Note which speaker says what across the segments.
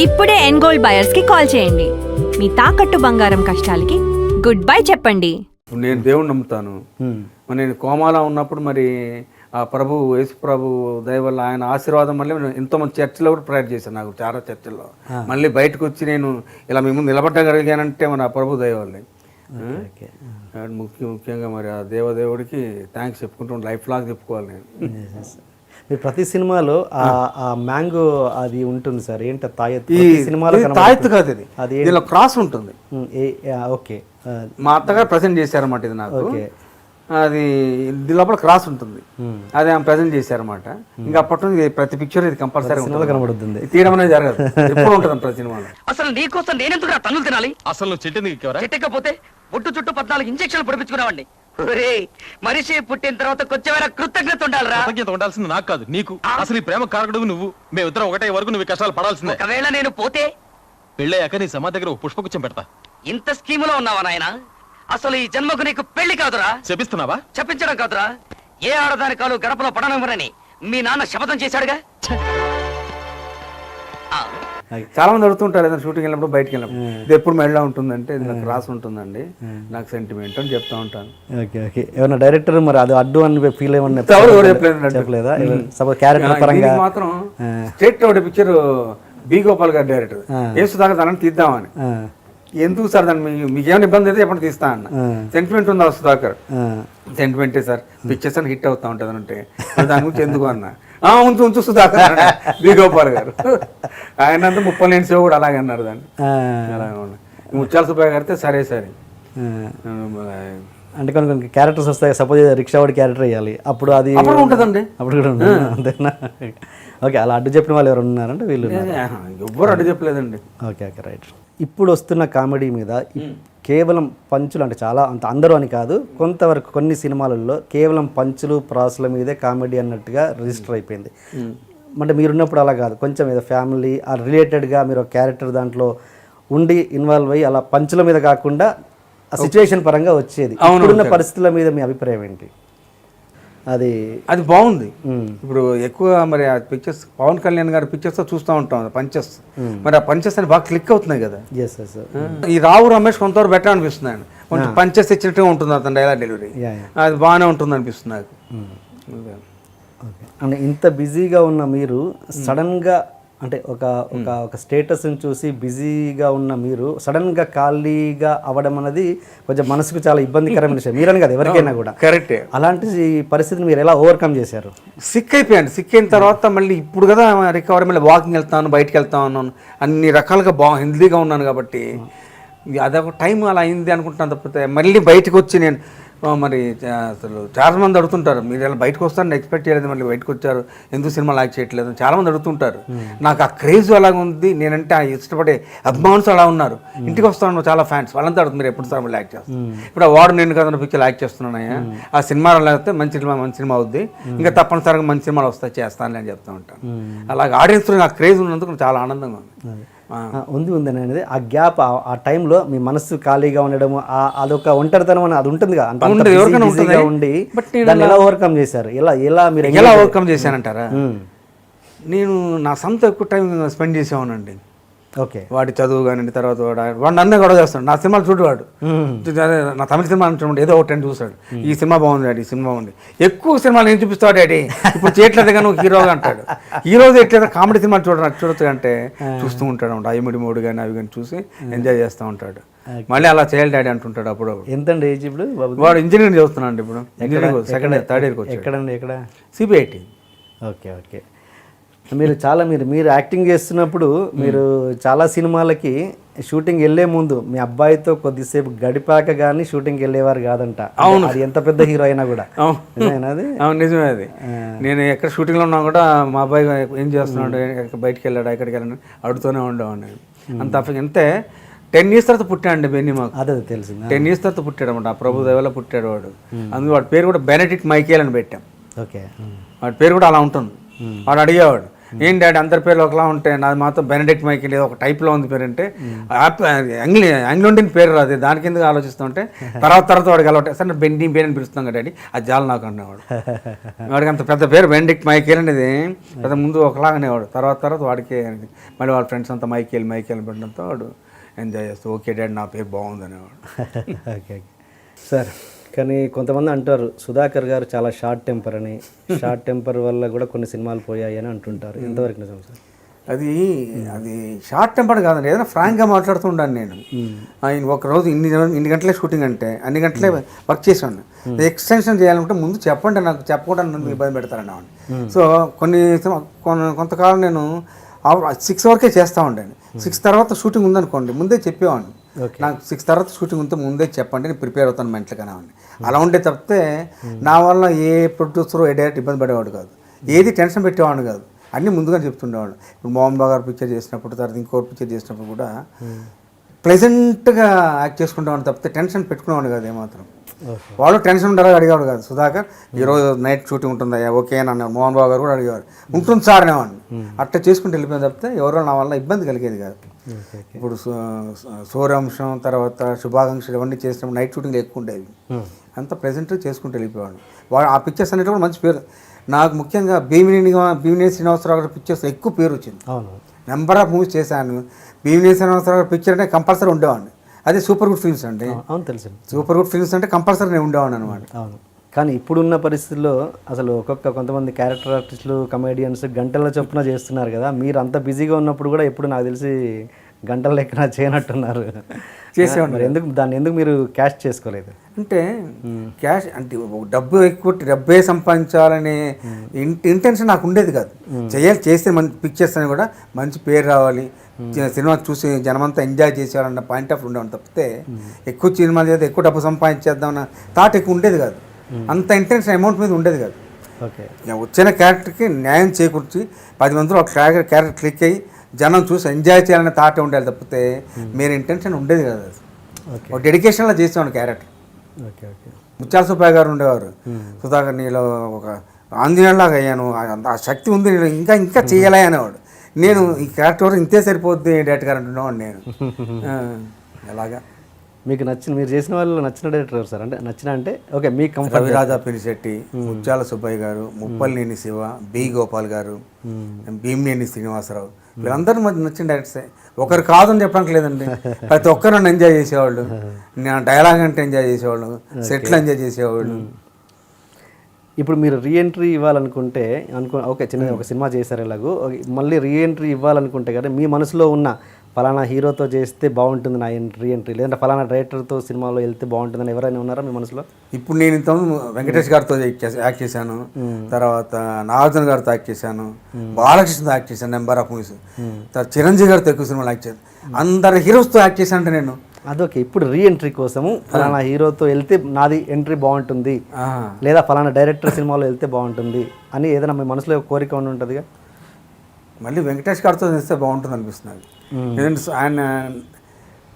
Speaker 1: ఇప్పుడే ఎన్గోల్డ్ బయర్స్ కి కాల్ చేయండి. మీ తాకట్టు బంగారం కష్టాలకి గుడ్ బై చెప్పండి.
Speaker 2: నేను దేవుణ్ణి నమ్ముతాను. మరి నేను కోమాలో ఉన్నప్పుడు మరి ఆ ప్రభు యేసు ప్రభు దయ వల్ల ఆయన ఆశీర్వాదం వల్ల ఎంతోమంది చర్చిలో కూడా ప్రేయర్ చేశాను. నాకు చాలా చర్చిల్లో మళ్ళీ బయటకు వచ్చి నేను ఇలా మేము నిలబడగలిగానంటే మన ఆ ప్రభు దయ వల్లే. ముఖ్యంగా మరి ఆ దేవదేవుడికి థ్యాంక్స్ చెప్పుకుంటూ లైఫ్ లాగా చెప్పుకోవాలి నేను.
Speaker 3: మీరు ప్రతి సినిమాలో ఆ మ్యాంగో అది ఉంటుంది సార్, ఏంటి
Speaker 2: సినిమాలో తాయెత్తు కాదు, అది దీనిలో క్రాస్ ఉంటుంది.
Speaker 3: ఓకే,
Speaker 2: మా అత్తగారు ప్రజెంట్ చేశారన్నమాట ఇది నాకు. అది దీని లోపల క్రాస్ ఉంటుంది, అది ఆమె ప్రజెంట్ చేశారన్నమాట. ఇంకా అప్పటి నుంచి ప్రతి పిక్చర్ ఇది కంపల్సరీ
Speaker 3: కనబడుతుంది,
Speaker 2: తీయడం అనేది జరగదు, ఎప్పుడు ఉంటుంది ప్రతి సినిమాలో.
Speaker 4: అసలు నీకోసం నేనెందుకు తన్నులు తినాలి? అసలు చెట్టెక్కకపోతే ఒట్టు చుట్టూ 14 ఇంజక్షన్లు పొడిపించుకున్నావండి. మనిషి పుట్టిన తర్వాత కొంచెం కృతజ్ఞత ఉండాలిరా.
Speaker 5: కృతజ్ఞత ఉండాల్సింది నాకు కాదు నీకు. అసలు ఈ ప్రేమ కారకుడు నువ్వు. మేమిద్దరం ఒకటే వరకు నువ్వు కష్టాలు పడాల్సిందే.
Speaker 4: ఒకవేళ నేను పోతే
Speaker 5: పెళ్ళయ్యాక నీ సమాధి దగ్గర పుష్పగుచ్చం పెడతా.
Speaker 4: ఇంత స్కీములో ఉన్నావా నాయన? అసలు ఈ జన్మకు నీకు పెళ్లి కాదురా.
Speaker 5: చెప్తున్నావా?
Speaker 4: చెప్పించడం కాదురా, ఏ ఆడదాని కాలు గడపలో పడనివ్వరని మీ నాన్న శపథం చేశాడుగా.
Speaker 2: చాలా మంది అడుగుతుంటారు ఏదైనా షూటింగ్ వెళ్ళినప్పుడు బయటకు వెళ్ళినప్పుడు ఇది ఎప్పుడు మెడలో ఉంటుందంటే ఇది నాకు రాసి ఉంటుందండి, నాకు సెంటిమెంట్ అని చెప్తా ఉంటాను.
Speaker 3: Okay okay. ఏమన్నా డైరెక్టర్ మరి అది అడ్డు అని ఫీల్ ఏమన్నా చెప్పలేదా?
Speaker 2: మాత్రం స్టేట్ ఒకటి పిక్చర్ బి గోపాల్ గారు డైరెక్టర్, ఏ సుధాకర్ దాన్ని తీద్దామని. ఎందుకు సార్ దాన్ని మీకేమైనా ఇబ్బంది అయితే ఎప్పుడు తీస్తా అన్న. సెంటిమెంట్ ఉందా సుధాకర్? సెంటిమెంటే సార్, పిక్చర్స్ అని హిట్ అవుతా ఉంటుంది అంటే దాని గురించి ఎందుకు అన్న. ఉంచు సుధాకర్ బి గోపాల్ గారు ఆయన 30 లేని సేవ కూడా అలాగే అన్నారు దాన్ని. అలాగే ముత్యాల సుబ్బయ్య గారితే సరే సరే
Speaker 3: అంటే కొన్ని క్యారెక్టర్స్ వస్తాయి. సపోజ్ రిక్షా వాడి క్యారెక్టర్ వేయాలి, అప్పుడు అది
Speaker 2: ఉంటుందండి,
Speaker 3: అప్పుడు కూడా అంతేనా? ఓకే, అలా అడ్డు చెప్పిన వాళ్ళు ఎవరు ఉన్నారంటే వీళ్ళు
Speaker 2: ఎవ్వరు అడ్డు చెప్పలేదండి.
Speaker 3: Okay okay, right. ఇప్పుడు వస్తున్న కామెడీ మీద కేవలం పంచులు అంటే చాలా అంత అందరూ అని కాదు, కొంతవరకు కొన్ని సినిమాలలో కేవలం పంచులు ప్రాసుల మీదే కామెడీ అన్నట్టుగా రిజిస్టర్ అయిపోయింది. అంటే మీరున్నప్పుడు అలా కాదు, కొంచెం ఏదో ఫ్యామిలీ ఆ రిలేటెడ్గా మీరు ఒక క్యారెక్టర్ దాంట్లో ఉండి ఇన్వాల్వ్ అయ్యి అలా పంచుల మీద కాకుండా ఆ సిచ్యువేషన్ పరంగా వచ్చేది. ఇప్పుడున్న పరిస్థితుల మీద మీ అభిప్రాయం ఏంటి?
Speaker 2: అది బాగుంది. ఇప్పుడు ఎక్కువ మరి ఆ పిక్చర్స్ పవన్ కళ్యాణ్ గారి పిక్చర్స్ చూస్తూ ఉంటాం పంచెస్, మరి ఆ పంచెస్ అని బాగా క్లిక్ అవుతున్నాయి కదా. ఈ రావు రమేష్ కొంతవరకు బెటర్ అనిపిస్తుంది ఆయన, కొంచెం పంచెస్ ఇచ్చినట్టుగా ఉంటుంది అతను డైలాగ్ డెలివరీ, అది బాగానే ఉంటుంది అనిపిస్తుంది నాకు.
Speaker 3: అంటే ఇంత బిజీగా ఉన్న మీరు సడన్గా అంటే ఒక ఒక ఒక స్టేటస్ని చూసి బిజీగా ఉన్న మీరు సడన్గా ఖాళీగా అవ్వడం అనేది కొంచెం మనసుకు చాలా ఇబ్బందికరమైన విషయం, మీరని కదా ఎవరికైనా కూడా.
Speaker 2: కరెక్టే.
Speaker 3: అలాంటి పరిస్థితిని మీరు ఎలా ఓవర్కమ్ చేశారు?
Speaker 2: సిక్ అయిపోయాను. సిక్ అయిన తర్వాత మళ్ళీ ఇప్పుడు కదా రికవరీ, మళ్ళీ వాకింగ్ వెళ్తాను, బయటకు వెళ్తాను, అన్ని రకాలుగా హెల్తీగా ఉన్నాను కాబట్టి అదొక టైం అలా అయింది అనుకుంటున్నాను. తప్పితే మళ్ళీ బయటకు వచ్చి నేను మరి అసలు చాలా మంది అడుగుతుంటారు, మీరు ఇలా బయటకు వస్తారని ఎక్స్పెక్ట్ చేయలేదు, మళ్ళీ బయటకు వచ్చారు, ఎందుకు సినిమా లాక్ చేయట్లేదు చాలా మంది అడుగుతుంటారు. నాకు ఆ క్రేజ్ అలాగ ఉంది, నేనంటే ఇష్టపడే అభిమానులు అలా ఉన్నారు. ఇంటికి వస్తాను చాలా ఫ్యాన్స్, వాళ్ళంతా అడుగుతుంది మీరు ఎప్పుడు సార్ లాక్ చేస్తారు. ఇప్పుడు ఆ వాడు నేను కదా పిక్చర్ లాక్ చేస్తున్నానయ్యా, ఆ సినిమాలో లేకపోతే మంచి సినిమా అవుద్ది, ఇంకా తప్పనిసరిగా మంచి సినిమాలు వస్తాయి చేస్తాను అని చెప్తూ ఉంటాను. అలాగే ఆడియన్స్లో నాకు క్రేజ్ ఉన్నందుకు చాలా ఆనందంగా ఉంది.
Speaker 3: ఉంది అనేది ఆ గ్యాప్, ఆ టైంలో మీ మనసు ఖాళీగా ఉండడం, అదొక ఒంటరితనం అని అది ఉంటుంది కదా, ఉండి దాన్ని ఎలా ఓవర్కమ్ చేశారు? మీరు
Speaker 2: ఎలా ఓవర్కమ్ చేశానంటారా? నేను నా సొంత ఎక్కువ టైం స్పెండ్ చేసేవానండి.
Speaker 3: ఓకే,
Speaker 2: వాడి చదువు కానీ తర్వాత వాడు నన్నే గొడవ చేస్తాడు, నా సినిమాలు చూడవాడు, నా తమిళ సినిమా అంటున్నాడు, ఏదో ఒకటి అని చూస్తాడు, ఈ సినిమా బాగుంది డాడీ, ఈ సినిమా బాగుంది, ఎక్కువ సినిమాలు నేను చూపిస్తాడు డాడీ, ఇప్పుడు చేయట్లేదు కానీ నువ్వు హీరోగా అంటాడు, హీరోగా ఎట్లేదు కామెడీ సినిమాలు చూడొచ్చు అంటే చూస్తూ ఉంటాడు, ఐమిడి మూడు కానీ అవి కానీ చూసి ఎంజాయ్ చేస్తూ ఉంటాడు. మళ్ళీ అలా చేయాలి డాడీ అంటుంటాడు. అప్పుడు
Speaker 3: ఎంతండి ఏజ్ ఇప్పుడు?
Speaker 2: వాడు ఇంజనీరింగ్ చదువుతున్నాడు ఇప్పుడు, ఇంజనీరింగ్ సెకండ్ థర్డ్ ఇయర్కి వచ్చి.
Speaker 3: ఎక్కడండి? ఎక్కడ?
Speaker 2: సిబిఐటి.
Speaker 3: Okay okay. మీరు యాక్టింగ్ చేస్తున్నప్పుడు మీరు చాలా సినిమాలకి షూటింగ్ వెళ్ళే ముందు మీ అబ్బాయితో కొద్దిసేపు గడిపాక కానీ షూటింగ్కి వెళ్ళేవారు కాదంట. అవును, అది ఎంత పెద్ద హీరో అయినా కూడా.
Speaker 2: నిజమే అది. నేను ఎక్కడ షూటింగ్లో ఉన్నా కూడా మా అబ్బాయి ఏం చేస్తున్నాడు, బయటికి వెళ్ళాడు, ఎక్కడికి వెళ్ళాడు అడుగుతూనే ఉండేవాడిని. అంత అంతే. 10 years తర్వాత పుట్టాడు బెన్నీ మాకు.
Speaker 3: అదే తెలిసింది.
Speaker 2: 10 years తర్వాత పుట్టాడు అనమాట, ఆ ప్రభు దేవలో పుట్టాడు వాడు. అందుకు వాడి పేరు కూడా బెనెడిక్ట్ మైకేల్ అని పెట్టాం.
Speaker 3: ఓకే,
Speaker 2: వాడి పేరు కూడా అలా ఉంటుంది. వాడు అడిగేవాడు ఏం డాడీ అందరి పేర్లు ఒకలా ఉంటే నాది మాత్రం బెనడిక్ట్ మైకేల్ ఏదో ఒక టైప్లో ఉంది పేరు అంటే ఇంగ్లాండియన్ పేరు రాదు, దానికి ఎందుకు ఆలోచిస్తుంటే తర్వాత వాడికి అలవాటు సార్ బెండి పేరు అని పిలుస్తాం కదా డాడీ, అది జాలు నాకు అనేవాడు. వాడికి అంత పెద్ద పేరు బెనడిక్ట్ మైకేల్ అనేది పెద్ద ముందు ఒకలాగా అనేవాడు, తర్వాత వాడికి మళ్ళీ వాళ్ళ ఫ్రెండ్స్ అంతా మైకేల్ పెట్టడంతో వాడు ఎంజాయ్ చేస్తూ ఓకే డాడీ నా పేరు బాగుంది అనేవాడు.
Speaker 3: ఓకే సార్, కానీ కొంతమంది అంటారు సుధాకర్ గారు చాలా షార్ట్ టెంపర్ అని, షార్ట్ టెంపర్ వల్ల కూడా కొన్ని సినిమాలు పోయాయి అని అంటుంటారు, ఎంతవరకు నిజం సార్?
Speaker 2: అది షార్ట్ టెంపర్ కాదండి, ఏదైనా ఫ్రాంక్గా మాట్లాడుతూ ఉండాను నేను. ఆయన ఒకరోజు ఇన్ని గంటలే షూటింగ్ అంటే అన్ని గంటలే వర్క్ చేసాను. ఎక్స్టెన్షన్ చేయాలంటే ముందు చెప్పండి, నాకు చెప్పకుండా నన్ను ఇబ్బంది పెడతారని అవ్వండి. సో కొంతకాలం నేను 6 వరకే చేస్తూ ఉండండి. 6 తర్వాత షూటింగ్ ఉందనుకోండి ముందే చెప్పేవాడిని, నాకు 6 తర్వాత షూటింగ్ ఉంటే ముందే చెప్పండి, నేను ప్రిపేర్ అవుతాను మెంటల్గానే అవ్వండి. అలా ఉండే తప్పితే నా వల్ల ఏ ప్రొడ్యూసర్ ఏ డైరెక్టర్ ఇబ్బంది పడేవాడు కాదు, ఏది టెన్షన్ పెట్టేవాడు కాదు, అన్నీ ముందుగా చెప్తుండేవాడు. ఇప్పుడు మోహన్ బాబు గారు పిక్చర్ చేసినప్పుడు తర్వాత ఇంకోటి పిక్చర్ చేసినప్పుడు కూడా ప్లెజెంట్గా యాక్ట్ చేసుకుంటామని తప్పితే టెన్షన్ పెట్టుకునేవాడు కాదు ఏమాత్రం. వాళ్ళు టెన్షన్ ఉండాలి అడిగేవాడు కాదు, సుధాకర్ ఈరోజు నైట్ షూటింగ్ ఉంటుందా ఓకే అని అన్నారు. మోహన్ బాబు గారు కూడా అడిగేవారు, ఉంటుంది సార్ అనేవాడిని. అట్లా చేసుకుంటూ వెళ్ళిపోయిన తప్పితే ఎవరో నా వల్ల ఇబ్బంది కలిగేది కాదు. ఇప్పుడు సూర్యాంశం తర్వాత శుభాకాంక్షలు ఇవన్నీ చేసినప్పుడు నైట్ షూటింగ్లు ఎక్కువ ఉండేవి, అంత ప్రెజెంట్గా చేసుకుంటూ వెళ్ళిపోయాడు. వాడు ఆ పిక్చర్స్ అనేవి కూడా మంచి పేరు. నాకు ముఖ్యంగా భీమినేని శ్రీనివాసరావు గారి పిక్చర్స్ ఎక్కువ పేరు వచ్చింది. నెంబర్ ఆఫ్ మూవీస్ చేశాను. భీమినేని శ్రీనివాసరావు గారి పిక్చర్ అంటే కంపల్సరీ ఉండేవాడిని. అదే సూపర్ గుడ్ ఫిల్మ్స్ అండి.
Speaker 3: అవును తెలుసు,
Speaker 2: సూపర్ గుడ్ ఫిల్మ్స్ అంటే కంపల్సరీ నేను ఉండేవాడిని అనమాట.
Speaker 3: అవును, కానీ ఇప్పుడున్న పరిస్థితుల్లో అసలు కొంతమంది క్యారెక్టర్ ఆర్టిస్టులు కమెడియన్స్ గంటల చొప్పున చేస్తున్నారు కదా, మీరు అంత బిజీగా ఉన్నప్పుడు కూడా ఎప్పుడు నాకు తెలిసి గంటల లెక్కన చేయనట్టున్నారు.
Speaker 2: చేసేవాడు
Speaker 3: మరి ఎందుకు మీరు క్యాష్ చేసుకోలేదు?
Speaker 2: అంటే క్యాష్ అంటే డబ్బే సంపాదించాలనే ఇంటెన్షన్ నాకు ఉండేది కాదు. చేస్తే మంచి పిక్చర్స్ అని కూడా మంచి పేరు రావాలి, సినిమా చూసి జనమంతా ఎంజాయ్ చేసేవాళ్ళన్న పాయింట్ ఆఫ్ ఉండేవాడు తప్పితే ఎక్కువ సినిమాలు చేస్తే ఎక్కువ డబ్బు సంపాదించేద్దామన్న థాట్ ఎక్కువ ఉండేది కాదు. అంత ఇంటెన్షన్ అమౌంట్ మీద ఉండేది కాదు.
Speaker 3: ఓకే,
Speaker 2: వచ్చిన క్యారెక్టర్కి న్యాయం చేకూర్చి 10 మందిలో ఒక క్యారెక్టర్ క్లిక్ అయ్యి జనం చూసి ఎంజాయ్ చేయాలనే థాట్ ఉండేది తప్పితే మీరు ఇంటెన్షన్ ఉండేది కదా. ఒక డెడికేషన్లో చేసేవాడు క్యారెక్టర్.
Speaker 3: ఓకే ఓకే
Speaker 2: ముత్యాల సుబ్బయ్య గారు ఉండేవారు, సుధాకర్ నీలో ఒక ఆంజనేయులాగా అయ్యాను, ఆ శక్తి ఉంది నీలో, ఇంకా చేయాలి అనేవాడు. నేను ఈ క్యారెక్టర్ ఇంతే సరిపోద్ది డైరెక్టర్ గారు అంటున్నాను నేను. ఎలాగా
Speaker 3: మీకు మీరు చేసిన వాళ్ళు నచ్చిన డైరెక్టర్ ఎవరు సార్? అంటే నచ్చిన అంటే ఓకే మీకు కంఫర్ట్.
Speaker 2: రవిరాజా పినిశెట్టి, ముత్యాల సుబ్బయ్య గారు, ముప్పలనేని శివ, బి గోపాల్ గారు, భీమినేని శ్రీనివాసరావు, వీళ్ళందరూ నచ్చిన డైరెక్టర్సే. ఒకరు కాదని చెప్పడానికి లేదండి, ప్రతి ఒక్కరు నన్ను ఎంజాయ్ చేసేవాళ్ళు. నేను డైలాగ్ అంటే ఎంజాయ్ చేసేవాళ్ళు, సెట్లు ఎంజాయ్ చేసేవాళ్ళు.
Speaker 3: ఇప్పుడు మీరు రీఎంట్రీ ఇవ్వాలనుకుంటే ఓకే చిన్న ఒక సినిమా చేశారు ఎలాగో, మళ్ళీ రీఎంట్రీ ఇవ్వాలనుకుంటే కదా మీ మనసులో ఉన్న ఫలానా హీరోతో చేస్తే బాగుంటుంది నా రీఎంట్రీ, లేదంటే ఫలానా డైరెక్టర్తో సినిమాలో వెళ్తే బాగుంటుందని ఎవరైనా ఉన్నారా మీ మనసులో?
Speaker 2: ఇప్పుడు నేను ఇంత వెంకటేష్ గారితో యాక్ట్ చేశాను, తర్వాత నాగార్జున గారితో యాక్ట్ చేశాను, బాలకృష్ణతో యాక్ట్ చేశాను నెంబర్ ఆఫ్ మూవీస్, తర్వాత చిరంజీవి గారితో ఎక్కువ సినిమాలు యాక్ట్ చేశాను. అందరి హీరోస్తో యాక్ట్ చేశాను అంటే నేను.
Speaker 3: అదొకే, ఇప్పుడు రీఎంట్రీ కోసము ఫలానా హీరోతో వెళ్తే నాది ఎంట్రీ బాగుంటుంది, లేదా ఫలానా డైరెక్టర్ సినిమాలో వెళ్తే బాగుంటుంది అని ఏదైనా మీ మనసులో కోరిక ఉండి ఉంటుందిగా.
Speaker 2: మళ్ళీ వెంకటేష్ గారితో చేస్తే బాగుంటుంది అనిపిస్తుంది. ఎందుకంటే ఆయన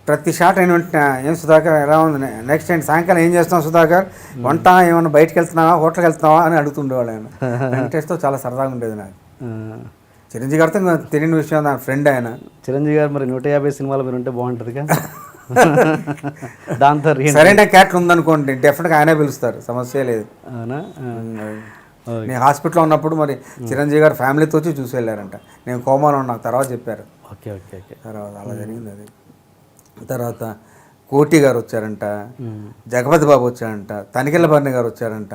Speaker 2: ప్రతి షాట్ అయిన వెంటనే ఏం సుధాకర్ ఎలా ఉంది, నెక్స్ట్ టైం సాయంకాలం ఏం చేస్తాం సుధాకర్, వంట ఏమన్నా బయటకు వెళ్తున్నావా, హోటల్కి వెళ్తున్నావా అని అడుగుతుండేవాడు ఆయన. వెంకటేష్తో చాలా సరదాగా ఉండేది నాకు. చిరంజీవి గారితో తెలియని విషయం, నా ఫ్రెండ్ ఆయన.
Speaker 3: చిరంజీవి గారు మరి 150 సినిమాలు మీరు ఉంటే బాగుంటుందిగా. దాంతో
Speaker 2: సరైన క్యారెక్టర్ ఉందనుకోండి డెఫినెట్గా ఆయనే పిలుస్తారు, సమస్య లేదు.
Speaker 3: అవునా?
Speaker 2: నేను హాస్పిటల్లో ఉన్నప్పుడు మరి చిరంజీవి గారు ఫ్యామిలీతో వచ్చి చూసి వెళ్ళారంట, నేను కోమాలో నాకు తర్వాత చెప్పారు.
Speaker 3: ఓకే ఓకే ఓకే,
Speaker 2: తర్వాత అలా జరిగింది అది. తర్వాత కోటి గారు వచ్చారంట, జగపతి బాబు వచ్చారంట, తనికెళ్ళ భరణి గారు వచ్చారంట,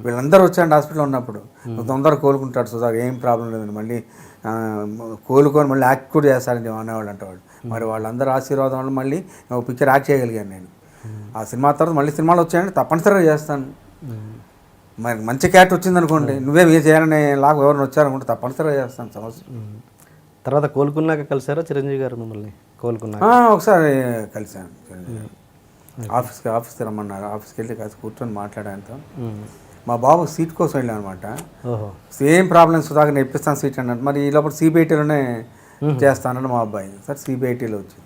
Speaker 2: వీళ్ళందరూ వచ్చారంట హాస్పిటల్లో ఉన్నప్పుడు. తొందరగా కోలుకుంటాడు సుధాకర్, ఏం ప్రాబ్లం లేదండి, మళ్ళీ కోలుకొని మళ్ళీ యాక్ట్ కూడా చేస్తారని అనేవాళ్ళు అంటవాడు. మరి వాళ్ళందరూ ఆశీర్వాదం వల్ల మళ్ళీ ఒక పిక్చర్ యాక్ట్ చేయగలిగాను నేను. ఆ సినిమా తర్వాత మళ్ళీ సినిమాలు వచ్చాయంటే తప్పనిసరిగా చేస్తాను. మరి మంచి క్యారెక్టర్ వచ్చిందనుకోండి, నువ్వేం చేయాలని లాగా ఎవరిని వచ్చారనుకుంటే తప్పనిసరిగా చేస్తాను సమస్య.
Speaker 3: తర్వాత కోలుకున్నాక కలిసారా చిరంజీవి గారు మిమ్మల్ని? కోలుకున్నాక
Speaker 2: ఒకసారి కలిసాను చిరంజీవి గారు, ఆఫీస్కి రమ్మన్నారు, ఆఫీస్కి వెళ్ళి కలిసి కూర్చొని మాట్లాడాను. మా బాబు సీట్ కోసం వెళ్ళాను అనమాట. సేమ్ ప్రాబ్లమ్ సుధాకర్ నేర్పిస్తాను సీట్ అన్నట్టు. మరి ఈ లోపల సిబిఐటీలోనే చేస్తానని మా అబ్బాయి, సార్ సిబిఐటీలో వచ్చింది.